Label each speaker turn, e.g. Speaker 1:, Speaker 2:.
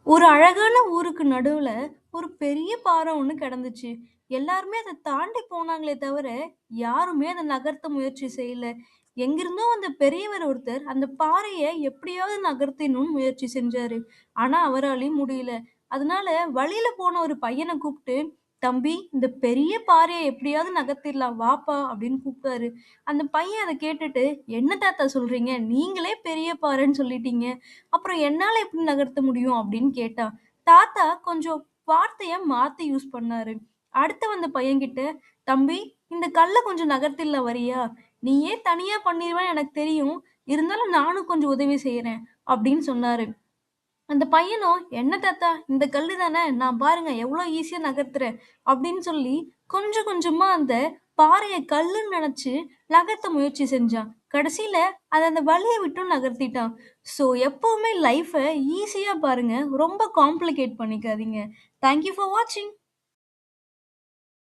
Speaker 1: ஒரு அழகான ஊருக்கு நடுவுல ஒரு பெரிய பாறை ஒண்ணு கிடந்துச்சு. எல்லாருமே அத தாண்டி போனாங்களே தவிர, யாருமே அத நகர்த்த முயற்சி செய்யல. எங்கிருந்தோ வந்த பெரியவர் ஒருத்தர் அந்த பாறைய எப்படியாவது நகர்த்தணும்னு முயற்சி செஞ்சாரு. ஆனா அவராலயும் முடியல. அதனால வழியில போன ஒரு பையன கூப்பிட்டு, "தம்பி, இந்த பெரிய பாறைய எப்படியாவது நகர்த்திடலாம் வாப்பா" அப்படின்னு கூப்பிட்டாரு. அந்த பையன் அத கேட்டுட்டு, "என்ன தாத்தா சொல்றீங்க? நீங்களே பெரிய பாறைன்னு சொல்லிட்டீங்க. அப்புறம் என்னால எப்படி நகர்த்த முடியும்?" அப்படின்னு கேட்டான். தாத்தா கொஞ்சம் வார்த்தைய மாத்தி யூஸ் பண்ணாரு. அடுத்து வந்த பையன்கிட்ட, "தம்பி, இந்த கல்ல கொஞ்சம் நகர்த்திடலாம் வரியா? நீயே தனியா பண்ணிருவேன்னு எனக்கு தெரியும். இருந்தாலும் நானும் கொஞ்சம் உதவி செய்றேன்." அப்படின்னு சொன்னாரு. அந்த பையனும், "என்ன தாத்தா, இந்த கல்லு தானே, நான் பாருங்க எவ்வளோ ஈஸியா நகர்த்துறேன்." அப்படின்னு சொல்லி கொஞ்சம் கொஞ்சமா அந்த பாறைய கல்லுன்னு நெனச்சு நகர்த்த முயற்சி செஞ்சான். கடைசியில அத அந்த வழிய விட்டும் நகர்த்திட்டான். ஸோ எப்பவுமே லைஃப ஈஸியா பாருங்க. ரொம்ப காம்ப்ளிகேட் பண்ணிக்காதீங்க. தேங்க் யூ ஃபார் வாட்சிங்.